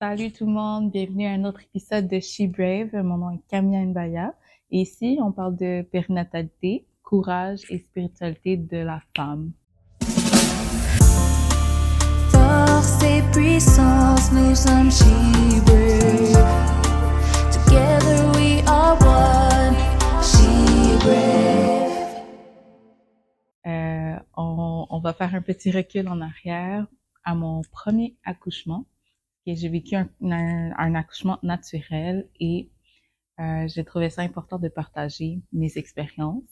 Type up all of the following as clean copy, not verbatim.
Salut tout le monde, bienvenue à un autre épisode de She Brave. Mon nom est Camilla Mbaya et ici on parle de périnatalité, courage et spiritualité de la femme. Force et puissance, nous sommes She Brave. Together we are one, She Brave. On va faire un petit recul en arrière à mon premier accouchement. Et j'ai vécu un accouchement naturel et j'ai trouvé ça important de partager mes expériences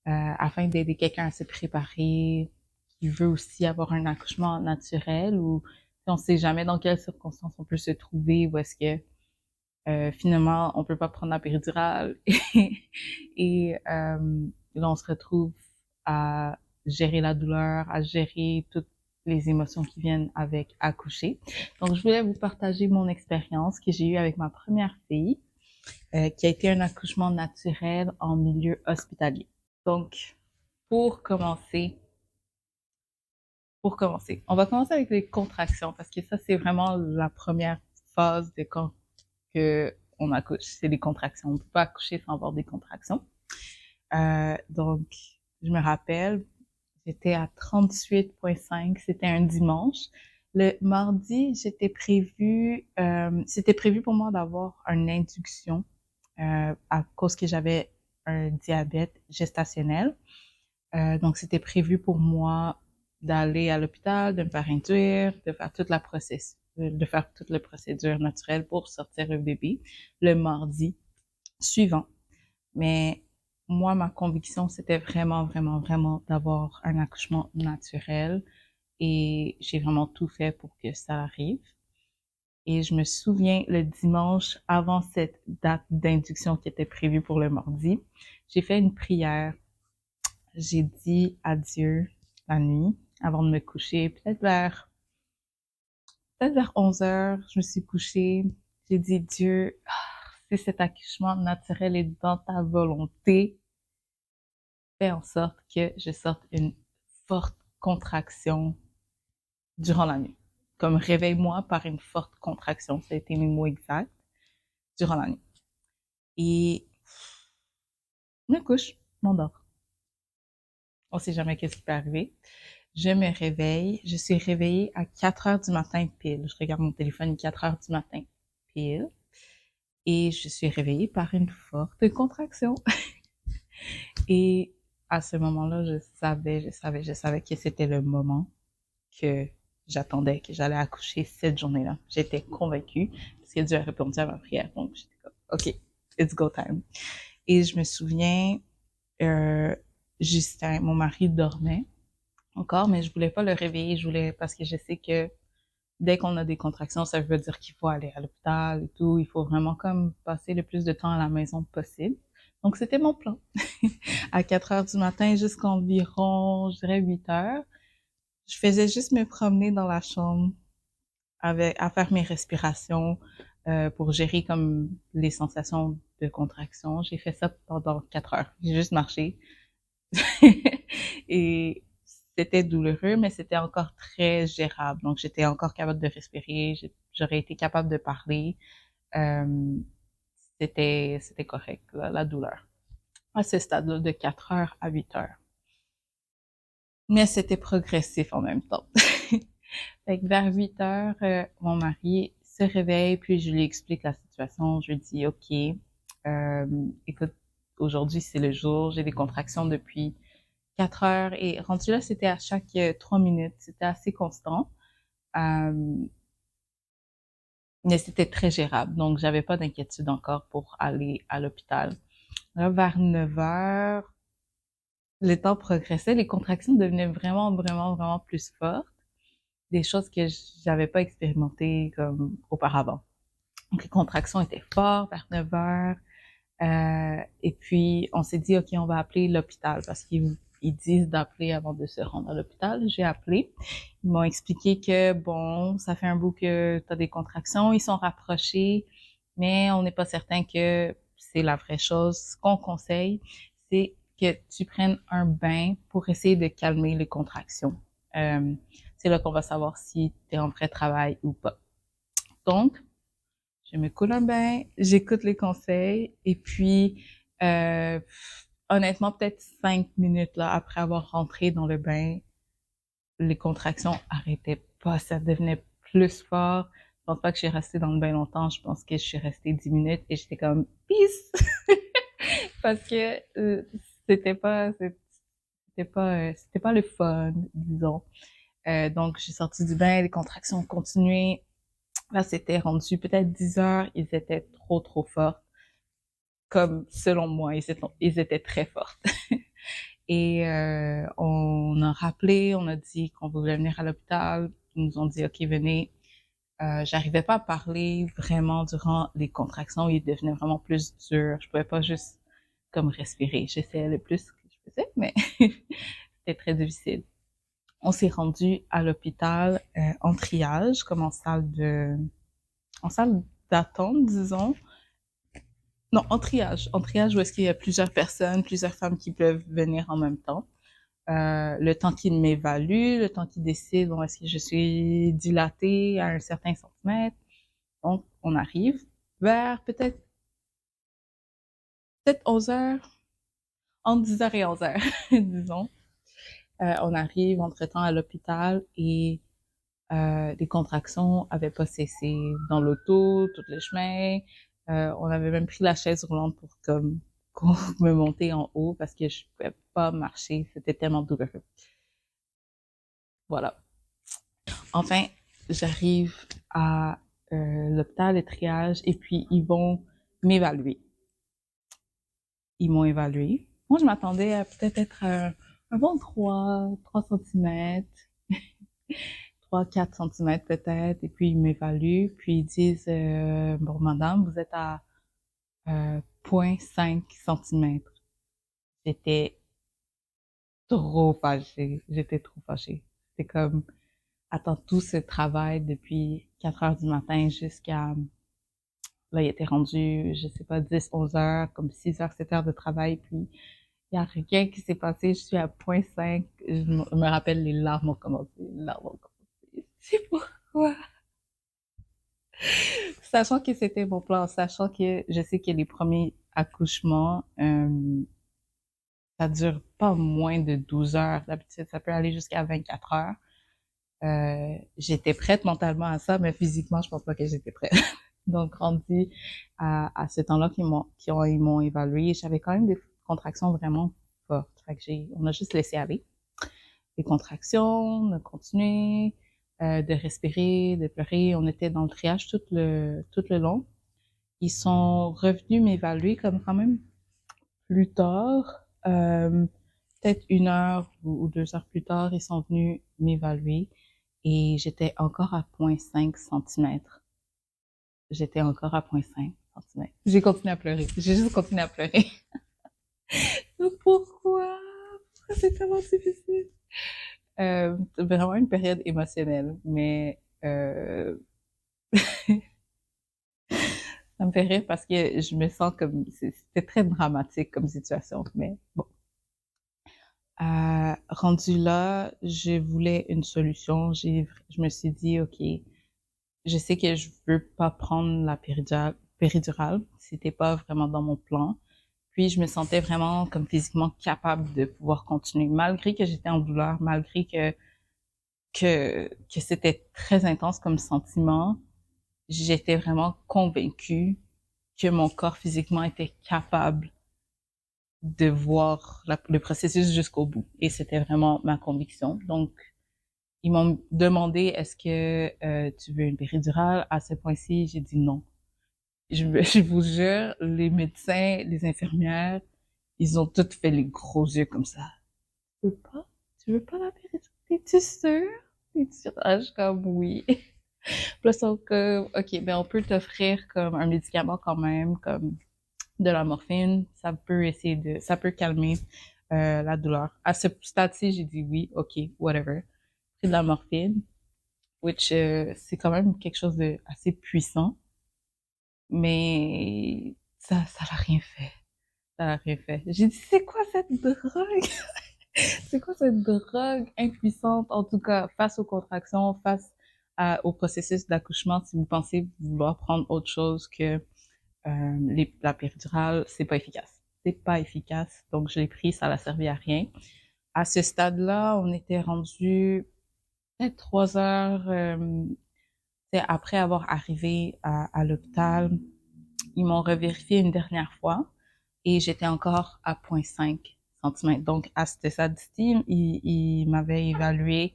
afin d'aider quelqu'un à se préparer qui veut aussi avoir un accouchement naturel ou on sait jamais dans quelles circonstances on peut se trouver ou est-ce que finalement on peut pas prendre la péridurale et là on se retrouve à gérer la douleur, à gérer toutes les émotions qui viennent avec accoucher. Donc je voulais vous partager mon expérience que j'ai eue avec ma première fille qui a été un accouchement naturel en milieu hospitalier. Donc, pour commencer, on va commencer avec les contractions parce que ça, c'est vraiment la première phase de quand que on accouche. C'est les contractions. On peut pas accoucher sans avoir des contractions. Donc, je me rappelle, j'étais à 38,5. C'était un dimanche. Le mardi, c'était prévu pour moi d'avoir une induction à cause que j'avais un diabète gestationnel. Donc, c'était prévu pour moi d'aller à l'hôpital, de me faire induire, de faire toute la procédure naturelle pour sortir le bébé le mardi suivant. Mais moi, ma conviction, c'était vraiment, vraiment, vraiment d'avoir un accouchement naturel et j'ai vraiment tout fait pour que ça arrive. Et je me souviens, le dimanche, avant cette date d'induction qui était prévue pour le mardi, j'ai fait une prière. J'ai dit adieu la nuit avant de me coucher. Peut-être vers 11 heures, je me suis couchée. J'ai dit, Dieu, si cet accouchement naturel est dans ta volonté, fais en sorte que je sorte une forte contraction durant la nuit. Comme réveille-moi par une forte contraction. Ça a été mes mots exacts durant la nuit. Et je me couche, je m'endors. On sait jamais qu'est-ce qui peut arriver. Je me réveille. Je suis réveillée à 4 heures du matin pile. Je regarde mon téléphone 4 heures du matin pile. Et je suis réveillée par une forte contraction. Et à ce moment-là, je savais que c'était le moment que j'attendais, que j'allais accoucher cette journée-là. J'étais convaincue parce que Dieu a répondu à ma prière. Donc, j'étais comme, OK, it's go time. Et je me souviens, Justin, mon mari dormait encore, mais je voulais pas le réveiller. Parce que je sais que dès qu'on a des contractions, ça veut dire qu'il faut aller à l'hôpital et tout. Il faut vraiment comme passer le plus de temps à la maison possible. Donc, c'était mon plan. À 4 heures du matin jusqu'à environ, je dirais 8 heures, je faisais juste me promener dans la chambre à faire mes respirations pour gérer comme les sensations de contraction. J'ai fait ça pendant 4 heures. J'ai juste marché. Et c'était douloureux, mais c'était encore très gérable. Donc, j'étais encore capable de respirer. J'aurais été capable de parler. Euh, c'était correct, la douleur. À ce stade-là, de 4 heures à 8 heures. Mais c'était progressif en même temps. Fait que vers 8 heures, mon mari se réveille, puis je lui explique la situation. Je lui dis, OK, écoute, aujourd'hui, c'est le jour. J'ai des contractions depuis 4 heures et rendu là, c'était à chaque 3 minutes. C'était assez constant. Euh, mais c'était très gérable. Donc, j'avais pas d'inquiétude encore pour aller à l'hôpital. Là, vers 9 heures, le temps progressait. Les contractions devenaient vraiment, vraiment, vraiment plus fortes. Des choses que j'avais pas expérimentées comme auparavant. Donc, les contractions étaient fortes vers 9 heures. Et puis, on s'est dit, OK, on va appeler l'hôpital parce qu'ils disent d'appeler avant de se rendre à l'hôpital. J'ai appelé. Ils m'ont expliqué que, bon, ça fait un bout que tu as des contractions. Ils sont rapprochés, mais on n'est pas certain que c'est la vraie chose. Ce qu'on conseille, c'est que tu prennes un bain pour essayer de calmer les contractions. C'est là qu'on va savoir si tu es en vrai travail ou pas. Donc, je me coule un bain, j'écoute les conseils et puis honnêtement, peut-être 5 minutes là après avoir rentré dans le bain, les contractions arrêtaient pas, ça devenait plus fort. Je pense pas que je suis restée dans le bain longtemps, je pense que je suis restée 10 minutes et j'étais comme peace parce que c'était pas le fun, disons. Donc j'ai sorti du bain, les contractions ont continué. Là, c'était rendu peut-être 10 heures, ils étaient trop forts. Comme selon moi, ils étaient très forts. Et on a rappelé, on a dit qu'on voulait venir à l'hôpital. Ils nous ont dit, OK, venez. J'arrivais pas à parler vraiment durant les contractions. Ils devenaient vraiment plus durs. Je pouvais pas juste comme respirer. J'essayais le plus que je faisais, mais c'était très difficile. On s'est rendu à l'hôpital en triage, comme en salle d'attente, disons. Non, en triage où est-ce qu'il y a plusieurs personnes, plusieurs femmes qui peuvent venir en même temps. Le temps qu'il m'évalue, le temps qu'il décide bon, est-ce que je suis dilatée à un certain centimètre. Donc, on arrive vers peut-être 11 heures, entre 10 heures et 11 heures, disons. On arrive entre-temps à l'hôpital et les contractions avaient pas cessé dans l'auto, tout le chemin. On avait même pris la chaise roulante pour comme me monter en haut parce que je pouvais pas marcher, c'était tellement douloureux. Voilà. Enfin, j'arrive à l'hôpital, le triage, et puis ils vont m'évaluer. Ils m'ont évalué. Moi, je m'attendais à peut-être être un bon 3 centimètres, 3, 4 centimètres peut-être, et puis ils m'évaluent, puis ils disent, bon, madame, vous êtes à 0,5 centimètres. J'étais j'étais trop fâchée. C'est comme, attends, tout ce travail depuis 4 heures du matin jusqu'à là, il était rendu, je sais pas, 10, 11 heures, comme 6 heures, 7 heures de travail, puis il y a rien qui s'est passé, je suis à 0,5. Je me rappelle, les larmes ont commencé, les larmes ont commencé. C'est pourquoi? Sachant que c'était mon plan, sachant que je sais que les premiers accouchements, ça dure pas moins de 12 heures. D'habitude, ça peut aller jusqu'à 24 heures. J'étais prête mentalement à ça, mais physiquement, je pense pas que j'étais prête. Donc, rendu à ce temps-là ils m'ont évalué, j'avais quand même des contractions vraiment fortes. Fait que on a juste laissé aller. Les contractions, on a continué de respirer, de pleurer. On était dans le triage tout le long. Ils sont revenus m'évaluer comme quand même plus tard, peut-être 1 heure ou 2 heures plus tard, ils sont venus m'évaluer et j'étais encore à 0,5 centimètres. J'étais encore à 0,5 centimètres. J'ai continué à pleurer. J'ai juste continué à pleurer. Pourquoi? Pourquoi c'est tellement difficile? Vraiment une période émotionnelle, mais ça me fait rire parce que je me sens comme c'était très dramatique comme situation, mais bon. Rendu là, je voulais une solution. Je me suis dit, OK, je sais que je veux pas prendre la péridurale. C'était pas vraiment dans mon plan. Puis je me sentais vraiment comme physiquement capable de pouvoir continuer, malgré que j'étais en douleur, malgré que c'était très intense comme sentiment. J'étais vraiment convaincue que mon corps physiquement était capable de voir le processus jusqu'au bout. Et c'était vraiment ma conviction. Donc, ils m'ont demandé est-ce que tu veux une péridurale. À ce point-ci, j'ai dit non. Je vous jure, les médecins, les infirmières, ils ont toutes fait les gros yeux comme ça. Tu veux pas? Tu veux pas la péridurale? T'es-tu sûre? T'es-tu sûre? Ah, je suis comme oui. Puis là, ils sont comme, OK, ben on peut t'offrir comme un médicament quand même, comme de la morphine. Ça peut calmer la douleur. À ce stade-ci, j'ai dit oui, OK, whatever. Pris de la morphine, which c'est quand même quelque chose de assez puissant, mais ça l'a rien fait. Ça l'a rien fait. J'ai dit, c'est quoi cette drogue? C'est quoi cette drogue impuissante, en tout cas, face aux contractions, face au processus d'accouchement si vous pensez vouloir prendre autre chose que la péridurale, c'est pas efficace. C'est pas efficace, donc je l'ai pris, ça n'a servi à rien. À ce stade-là, on était rendu peut-être 3 heures après avoir arrivé à l'hôpital. Ils m'ont revérifié une dernière fois et j'étais encore à 0,5 cm. Donc, à ce stade-ci, ils m'avaient évalué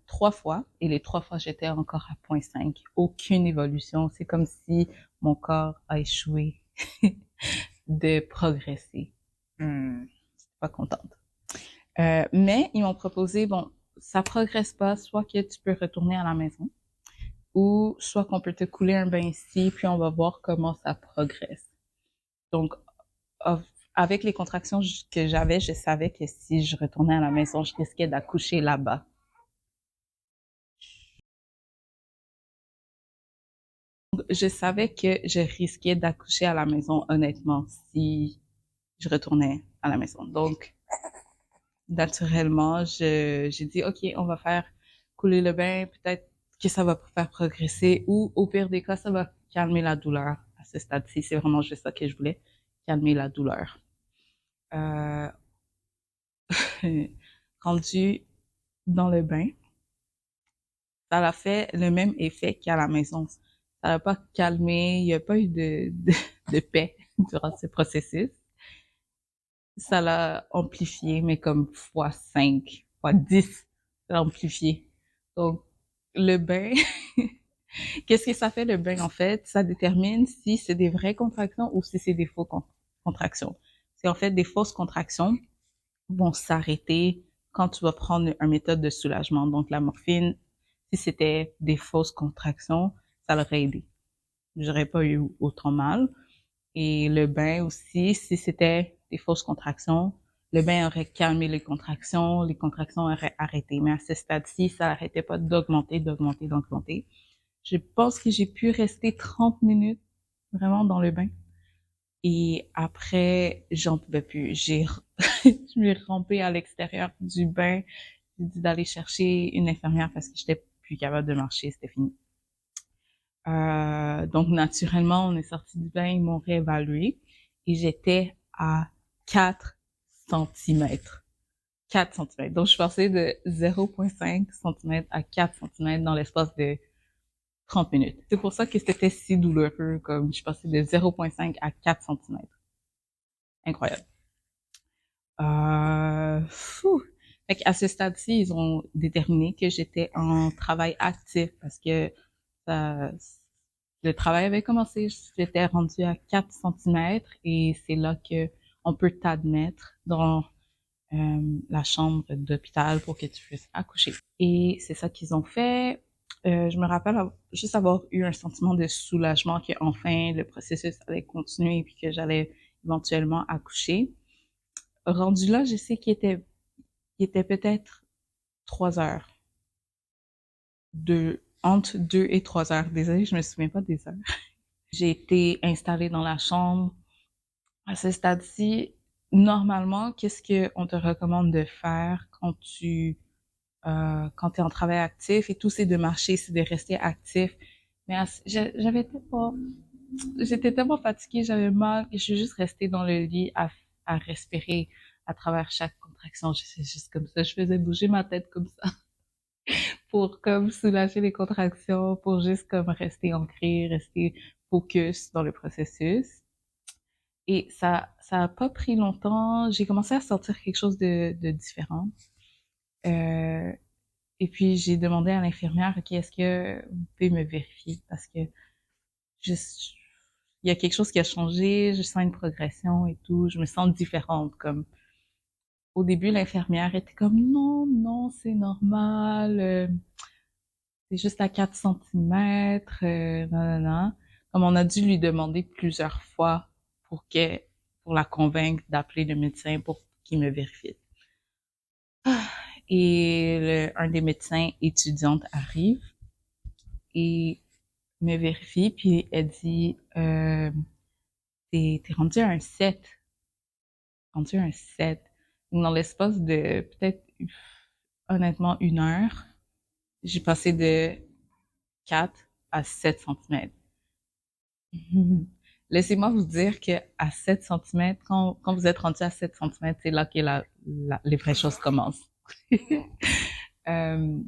3 fois et les 3 fois, j'étais encore à 0,5. Aucune évolution. C'est comme si mon corps a échoué de progresser. Pas contente. Mais ils m'ont proposé, bon, ça progresse pas, soit que tu peux retourner à la maison, ou soit qu'on peut te couler un bain ici, puis on va voir comment ça progresse. Donc, avec les contractions que j'avais, je savais que si je retournais à la maison, je risquais d'accoucher là-bas. Je savais que je risquais d'accoucher à la maison, honnêtement, si je retournais à la maison. Donc, naturellement, j'ai dit, OK, on va faire couler le bain, peut-être que ça va faire progresser, ou au pire des cas, ça va calmer la douleur. À ce stade-ci, c'est vraiment juste ça que je voulais, calmer la douleur. Rendu dans le bain, ça a fait le même effet qu'à la maison. Ça n'a pas calmé, il n'y a pas eu de paix durant ce processus. Ça l'a amplifié, mais comme fois 5, fois 10, ça l'a amplifié. Donc, le bain, qu'est-ce que ça fait le bain en fait? Ça détermine si c'est des vraies contractions ou si c'est des fausses contractions. C'est en fait des fausses contractions vont s'arrêter quand tu vas prendre une méthode de soulagement. Donc, la morphine, si c'était des fausses contractions, ça l'aurait aidé. J'aurais pas eu autant mal. Et le bain aussi, si c'était des fausses contractions, le bain aurait calmé les contractions auraient arrêté. Mais à ce stade-ci, ça n'arrêtait pas d'augmenter. Je pense que j'ai pu rester 30 minutes vraiment dans le bain. Et après, j'en pouvais plus. Je me suis rampée à l'extérieur du bain. J'ai dit d'aller chercher une infirmière parce que j'étais plus capable de marcher, c'était fini. Donc, naturellement, on est sorti du bain, ils m'ont réévalué et j'étais à 4 centimètres. 4 centimètres. Donc, je suis passée de 0,5 cm à 4 cm dans l'espace de 30 minutes. C'est pour ça que c'était si douloureux, comme je suis passée de 0,5 à 4 centimètres. Incroyable. Fait qu'à ce stade-ci, ils ont déterminé que j'étais en travail actif parce que le travail avait commencé. J'étais rendue à 4 centimètres et c'est là que on peut t'admettre dans la chambre d'hôpital pour que tu puisses accoucher. Et c'est ça qu'ils ont fait. Je me rappelle juste avoir eu un sentiment de soulagement que enfin le processus allait continuer et puis que j'allais éventuellement accoucher. Rendu là, je sais qu'il était peut-être 3 heures. Entre 2 et 3 heures. Désolée, je me souviens pas des heures. J'ai été installée dans la chambre. À ce stade-ci, normalement, qu'est-ce qu'on te recommande de faire quand tu es en travail actif et tout, c'est de marcher, c'est de rester actif. Mais j'étais tellement fatiguée, j'avais mal, et je suis juste restée dans le lit à respirer à travers chaque contraction. J'étais juste comme ça, je faisais bouger ma tête comme ça pour comme soulager les contractions, pour juste comme rester ancrée, rester focus dans le processus. Et ça a pas pris longtemps. J'ai commencé à sentir quelque chose de différent. Et puis, j'ai demandé à l'infirmière, OK, est-ce que vous pouvez me vérifier? Parce que il y a quelque chose qui a changé, je sens une progression et tout, je me sens différente. Comme, au début, l'infirmière était comme, non, non, c'est normal, c'est juste à 4 centimètres, non, non, non. Comme on a dû lui demander plusieurs fois pour la convaincre d'appeler le médecin pour qu'il me vérifie. Et un des médecins étudiantes arrive et me vérifie, puis elle dit, t'es rendu à un 7. Rendu à un 7. Dans l'espace de peut-être, honnêtement, 1 heure, j'ai passé de 4 à 7 centimètres. Laissez-moi vous dire que à 7 centimètres, quand vous êtes rendu à 7 centimètres, c'est là que les vraies choses commencent. Euh,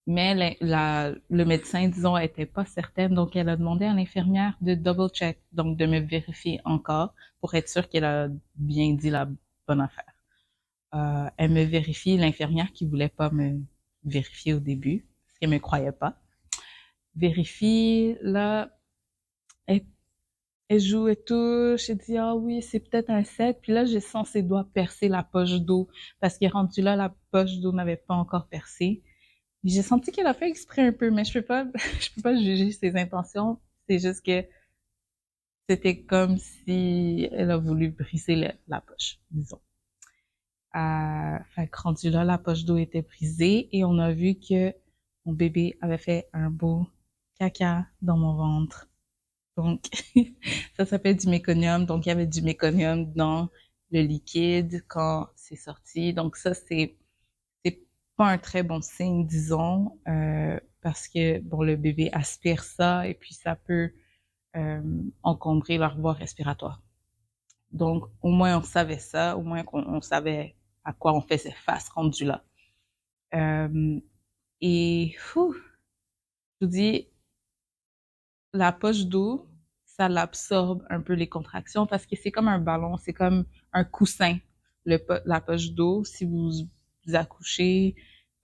mais le médecin, disons, était pas certaine, donc elle a demandé à l'infirmière de double check, donc de me vérifier encore pour être sûre qu'elle a bien dit la bonne affaire. Elle me vérifie, l'infirmière qui voulait pas me vérifier au début, parce qu'elle me croyait pas. Vérifie, là, elle, elle joue et touche, elle dit, ah oui, c'est peut-être un 7. Puis là, j'ai senti ses doigts percer la poche d'eau, parce qu'elle est rendue là, la poche d'eau n'avait pas encore percé. J'ai senti qu'elle a fait exprès un peu, mais je peux pas, je peux pas juger ses intentions. C'est juste que c'était comme si elle a voulu briser la poche, disons. Fait que rendu là, la poche d'eau était brisée et on a vu que mon bébé avait fait un beau caca dans mon ventre. Donc, ça s'appelle du méconium. Donc, il y avait du méconium dans le liquide quand c'est sorti. Donc, ça, c'est pas un très bon signe, disons, parce que, bon, le bébé aspire ça et puis ça peut encombrer leur voie respiratoire. Donc, au moins, on savait ça, au moins qu'on savait à quoi on faisait face rendu là. Euh, et, je vous dis, la poche d'eau, ça l'absorbe un peu les contractions parce que c'est comme un ballon, c'est comme un coussin. La poche d'eau, si vous accouchez,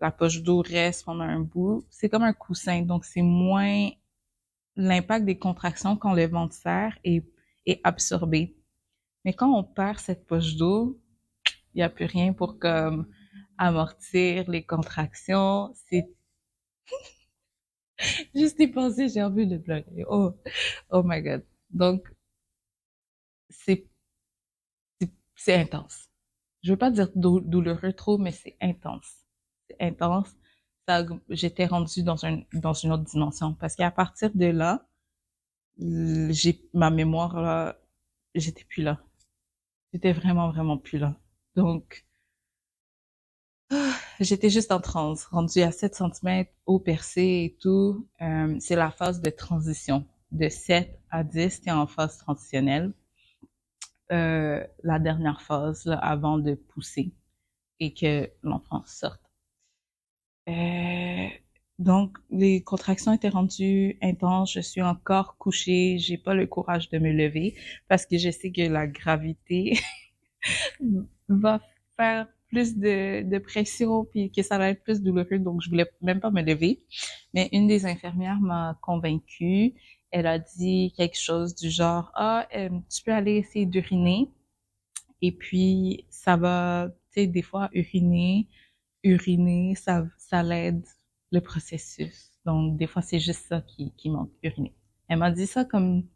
la poche d'eau reste pendant un bout, c'est comme un coussin. Donc, c'est moins l'impact des contractions quand le ventre serre est absorbé. Mais quand on perd cette poche d'eau, il n'y a plus rien pour comme amortir les contractions. C'est juste y penser, j'ai envie de pleurer. Oh my God. Donc, c'est, c'est intense. Je veux pas dire douloureux trop, mais c'est intense. C'est intense. Ça, j'étais rendue dans une autre dimension. Parce qu'à partir de là, ma mémoire là, j'étais plus là. J'étais vraiment, vraiment plus là. Donc, j'étais juste en transe, rendue à 7 centimètres, eau percée et tout. C'est la phase de transition. De 7 à 10, t'es en phase transitionnelle. La dernière phase, là, avant de pousser et que l'enfant sorte. Euh, donc, les contractions étaient rendues intenses. Je suis encore couchée. J'ai pas le courage de me lever parce que je sais que la gravité va faire plus de pression puis que ça va être plus douloureux. Donc, je voulais même pas me lever. Mais une des infirmières m'a convaincue. Elle a dit quelque chose du genre, ah, tu peux aller essayer d'uriner. Et puis, ça va, tu sais, des fois, uriner, ça l'aide le processus. Donc, des fois, c'est juste ça qui manque, uriner. Elle m'a dit ça comme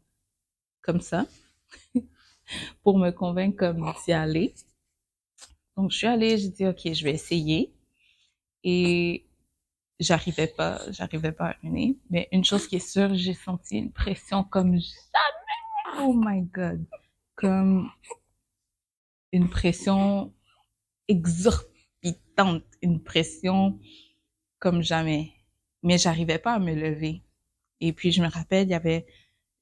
ça, pour me convaincre comme d'y aller. Donc, je suis allée, j'ai dit, OK, je vais essayer. Et j'arrivais pas à uriner. Mais une chose qui est sûre, j'ai senti une pression comme jamais. Oh my God. Comme une pression exorbitante, une pression comme jamais. Mais j'arrivais pas à me lever. Et puis, je me rappelle, il y avait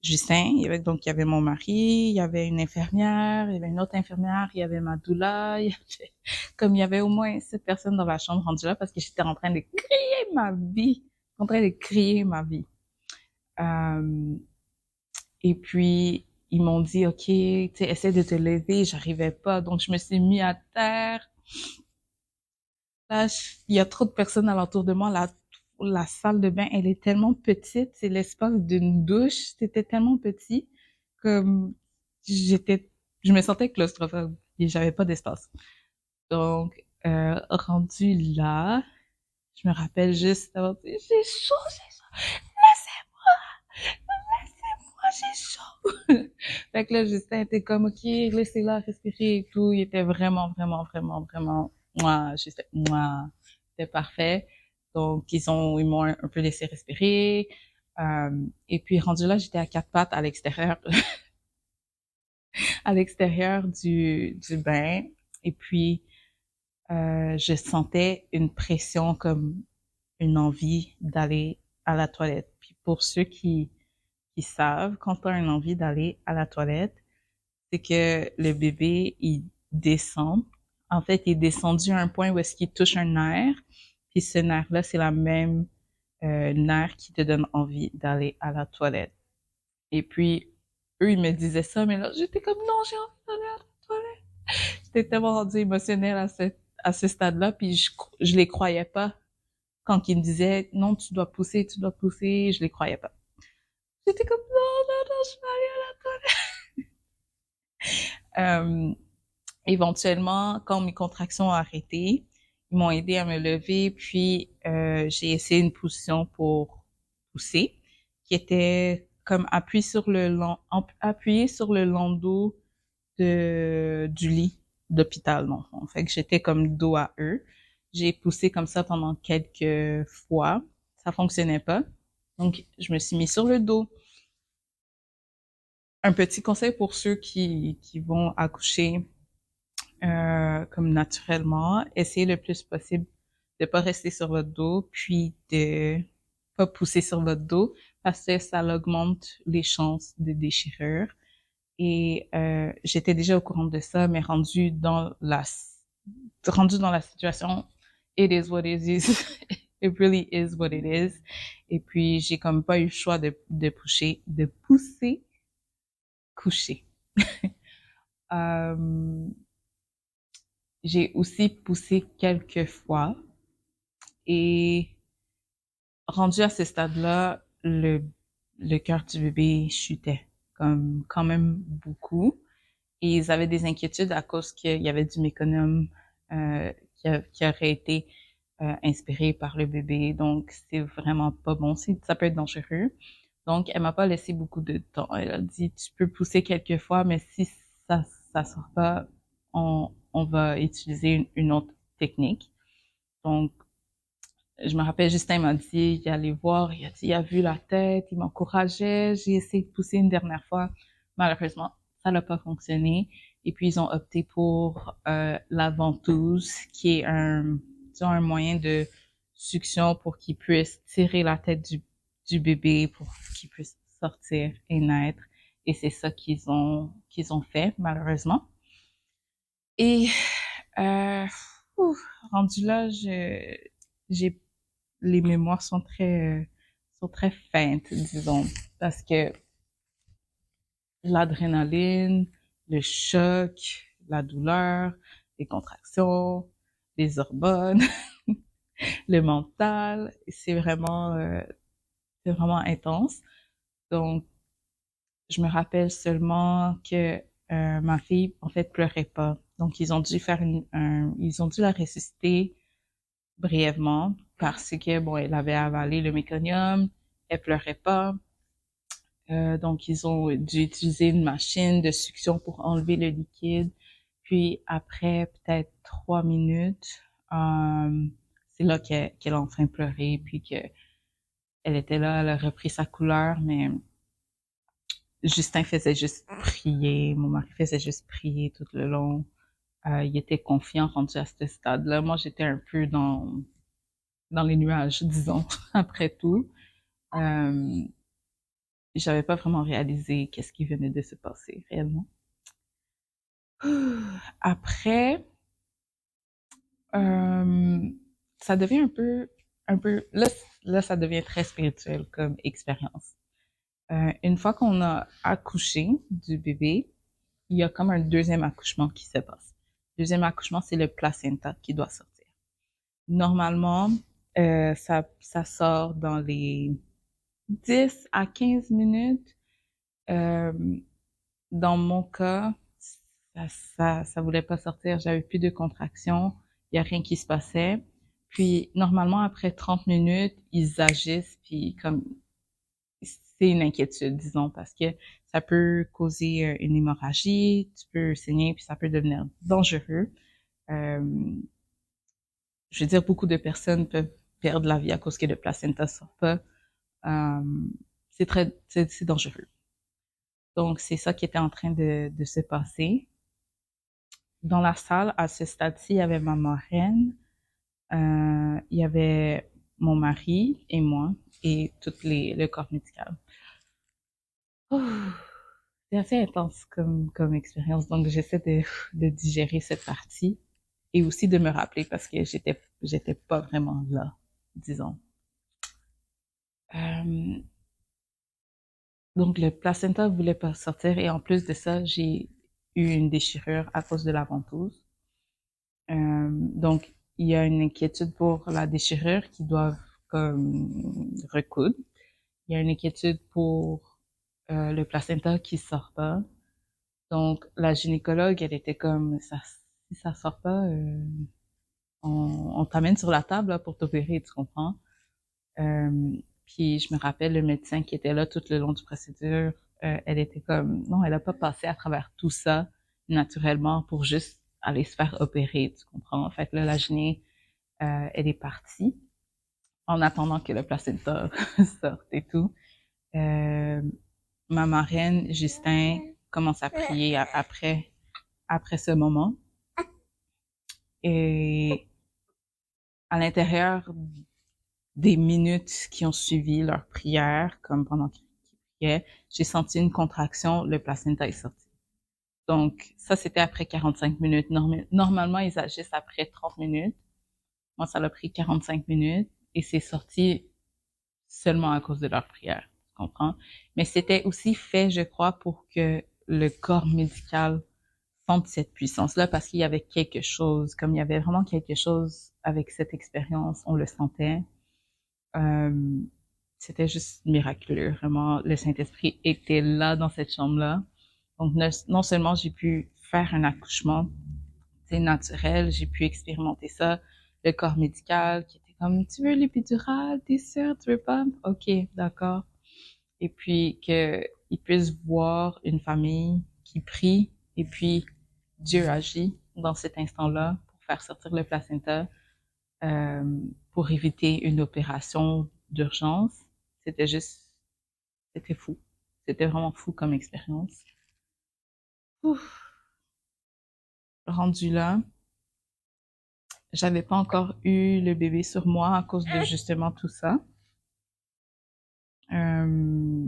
Justin, il y avait mon mari, il y avait une infirmière, il y avait une autre infirmière, il y avait ma doula, comme il y avait au moins 7 personnes dans la chambre rendue là parce que j'étais en train de crier ma vie, en train de crier ma vie. Euh, et puis, ils m'ont dit, OK, tu sais, essaie de te lever, j'arrivais pas, donc je me suis mis à terre. Là, il y a trop de personnes alentour de moi. La salle de bain, elle est tellement petite. C'est l'espace d'une douche. C'était tellement petit que je me sentais claustrophobe et j'avais pas d'espace. Donc, rendu là, je me rappelle juste d'avoir dit, j'ai chaud, laissez-moi, j'ai chaud. Fait que là, Justin était comme, OK, laissez-la respirer et tout. Il était vraiment, vraiment, vraiment, vraiment, moi, c'était parfait. Donc, ils m'ont un peu laissé respirer. Et puis, rendu là, j'étais à quatre pattes à l'extérieur du bain. Et puis, je sentais une pression comme une envie d'aller à la toilette. Puis pour ceux qui savent, quand tu as une envie d'aller à la toilette, c'est que le bébé, il descend. En fait, il est descendu à un point où est-ce qu'il touche un nerf. Puis ce nerf-là, c'est la même nerf qui te donne envie d'aller à la toilette. Et puis, eux, ils me disaient ça, mais là, j'étais comme, non, j'ai envie d'aller à la toilette. J'étais tellement rendue émotionnelle à ce stade-là, puis je les croyais pas. Quand ils me disaient, non, tu dois pousser, je les croyais pas. J'étais comme, non, non, non, je vais aller à la toilette. Éventuellement, quand mes contractions ont arrêté, ils m'ont aidé à me lever, puis j'ai essayé une position pour pousser, qui était comme appuyé sur le landau du lit d'hôpital, dans le fond. Fait que j'étais comme dos à eux. J'ai poussé comme ça pendant quelques fois. Ça fonctionnait pas. Donc, je me suis mis sur le dos. Un petit conseil pour ceux qui vont accoucher comme naturellement, essayez le plus possible de pas rester sur votre dos, puis de pas pousser sur votre dos, parce que ça augmente les chances de déchirure. Et j'étais déjà au courant de ça, mais rendu dans la situation, it is what it is. It really is what it is. Et puis j'ai comme pas eu le choix de pousser, coucher. Euh, j'ai aussi poussé quelques fois et rendu à ce stade-là, le cœur du bébé chutait comme quand même beaucoup. Et ils avaient des inquiétudes à cause qu'il y avait du méconium qui aurait été inspiré par le bébé. Donc, c'est vraiment pas bon. Ça peut être dangereux. Donc, elle m'a pas laissé beaucoup de temps. Elle a dit, tu peux pousser quelques fois, mais si ça sort pas, on va utiliser une autre technique. Donc, je me rappelle, Justin m'a dit, il allait voir, il a dit, il a vu la tête, il m'encourageait. J'ai essayé de pousser une dernière fois. Malheureusement, ça n'a pas fonctionné. Et puis, ils ont opté pour la ventouse, qui est disons, un moyen de succion pour qu'ils puissent tirer la tête du bébé pour qu'il puisse sortir et naître. Et c'est ça qu'ils ont fait, malheureusement. Et euh, rendu là, j'ai les mémoires sont très feintes, disons, parce que l'adrénaline, le choc, la douleur, les contractions, les hormones, le mental, c'est vraiment intense. Donc, je me rappelle seulement que ma fille, en fait, pleurait pas. Donc, ils ont dû ils ont dû la ressusciter brièvement parce que, bon, elle avait avalé le méconium, elle pleurait pas. Donc, ils ont dû utiliser une machine de succion pour enlever le liquide. Puis, après peut-être 3 minutes, c'est là qu'elle a enfin pleuré, puis qu'elle était là, elle a repris sa couleur, mais Justin faisait juste prier, mon mari faisait juste prier tout le long. Il était confiant rendu à ce stade-là. Moi, j'étais un peu dans les nuages, disons, après tout. Euh, J'avais pas vraiment réalisé qu'est-ce qui venait de se passer réellement. Après, euh, ça devient là, ça devient très spirituel comme expérience. Une fois qu'on a accouché du bébé, il y a comme un deuxième accouchement qui se passe. Deuxième accouchement, c'est le placenta qui doit sortir. Normalement, ça sort dans les 10 à 15 minutes. Euh, Dans mon cas, ça voulait pas sortir. J'avais plus de contractions. Il y a rien qui se passait. Puis, normalement, après 30 minutes, ils agissent, puis comme, c'est une inquiétude, disons, parce que ça peut causer une hémorragie, tu peux saigner, puis ça peut devenir dangereux. Euh, je veux dire, beaucoup de personnes peuvent perdre la vie à cause que le placenta sort pas. Euh, c'est dangereux. Donc, c'est ça qui était en train de se passer. Dans la salle, à ce stade-ci, il y avait ma marraine, il y avait mon mari et moi et le corps médical. C'est assez intense comme expérience, donc j'essaie de digérer cette partie et aussi de me rappeler parce que j'étais pas vraiment là, disons. Euh, donc le placenta voulait pas sortir et en plus de ça, j'ai eu une déchirure à cause de la ventouse. Donc il y a une inquiétude pour la déchirure qui doivent comme recoudre. Il y a une inquiétude pour le placenta qui sort pas. Donc la gynécologue, elle était comme ça, si ça sort pas, on t'amène sur la table là, pour t'opérer, tu comprends? Euh, Puis je me rappelle le médecin qui était là tout le long du procédure, elle était comme non, elle a pas passé à travers tout ça naturellement pour juste aller se faire opérer, tu comprends? Fait que là, la gyné, elle est partie en attendant que le placenta sorte et tout. Euh, Ma marraine, Justin, commence à prier après ce moment. Et à l'intérieur des minutes qui ont suivi leur prière, comme pendant qu'ils priaient, j'ai senti une contraction, le placenta est sorti. Donc, ça, c'était après 45 minutes. Normalement, ils agissent après 30 minutes. Moi, ça a pris 45 minutes et c'est sorti seulement à cause de leur prière. Tu comprends? Mais c'était aussi fait, je crois, pour que le corps médical sente cette puissance-là parce qu'il y avait quelque chose, comme il y avait vraiment quelque chose avec cette expérience, on le sentait. Euh, C'était juste miraculeux, vraiment. Le Saint-Esprit était là dans cette chambre-là. Donc, non seulement j'ai pu faire un accouchement, c'est naturel, j'ai pu expérimenter ça. Le corps médical qui était comme, tu veux l'épidural, t'es sûr, tu veux pas? Ok, d'accord. Et puis qu'ils puissent voir une famille qui prie et puis Dieu agit dans cet instant-là pour faire sortir le placenta, euh, pour éviter une opération d'urgence. C'était juste, c'était fou. C'était vraiment fou comme expérience. Ouf. Rendu là, j'avais pas encore eu le bébé sur moi à cause de justement tout ça. Euh,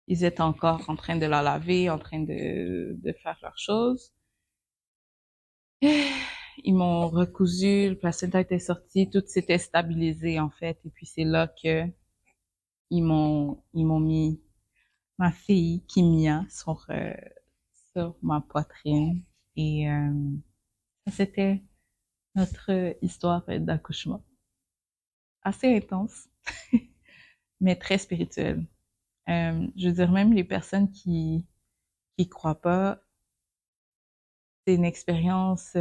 Ils étaient encore en train de la laver, en train de faire leurs choses. Ils m'ont recousu, le placenta était sorti, tout s'était stabilisé en fait. Et puis c'est là que ils m'ont mis ma fille Kimia sur ma poitrine. Et c'était notre histoire d'accouchement. Assez intense, mais très spirituelle. Je veux dire, même les personnes qui croient pas, c'est une expérience.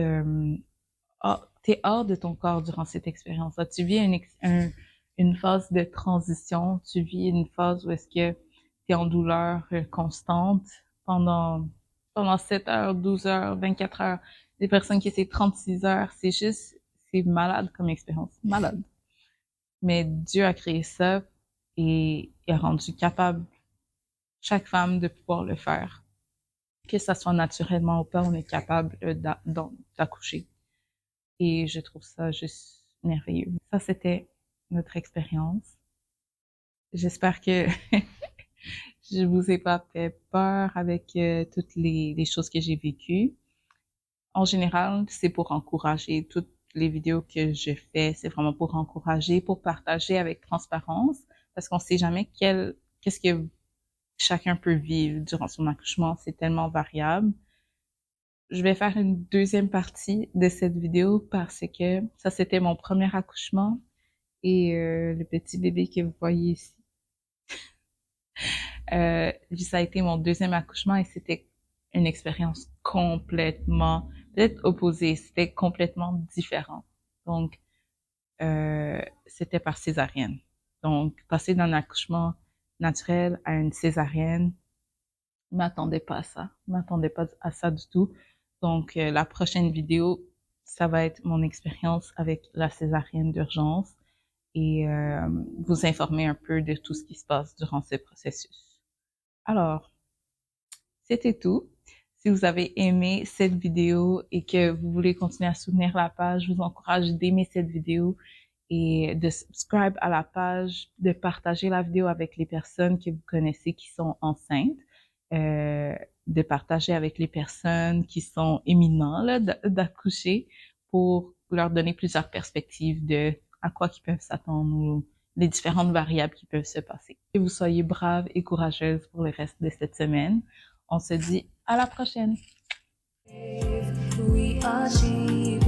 T'es hors de ton corps durant cette expérience-là. Tu vis une phase de transition. Tu vis une phase où est-ce que t'es en douleur constante pendant 7 heures, 12 heures, 24 heures. Des personnes qui essaient 36 heures, c'est malade comme expérience. Malade. Mais Dieu a créé ça et a rendu capable chaque femme de pouvoir le faire. Que ça soit naturellement ou pas, on est capable d'accoucher. Et je trouve ça juste merveilleux. Ça, c'était notre expérience. J'espère que je vous ai pas fait peur avec toutes les choses que j'ai vécues. En général, c'est pour encourager. Toutes les vidéos que je fais, c'est vraiment pour encourager, pour partager avec transparence, parce qu'on sait jamais qu'est-ce que chacun peut vivre durant son accouchement. C'est tellement variable. Je vais faire une deuxième partie de cette vidéo parce que ça, c'était mon premier accouchement et le petit bébé que vous voyez ici. Ça a été mon deuxième accouchement et c'était une expérience complètement, peut-être opposée, c'était complètement différent. Donc, c'était par césarienne. Donc, passer d'un accouchement naturel à une césarienne, je m'attendais pas à ça. Je m'attendais pas à ça du tout. Donc, la prochaine vidéo, ça va être mon expérience avec la césarienne d'urgence et vous informer un peu de tout ce qui se passe durant ce processus. Alors, c'était tout. Si vous avez aimé cette vidéo et que vous voulez continuer à soutenir la page, je vous encourage d'aimer cette vidéo et de subscribe à la page, de partager la vidéo avec les personnes que vous connaissez qui sont enceintes, de partager avec les personnes qui sont imminents là, d'accoucher pour leur donner plusieurs perspectives de à quoi ils peuvent s'attendre ou les différentes variables qui peuvent se passer. Que vous soyez braves et courageuses pour le reste de cette semaine. On se dit à la prochaine! We are she.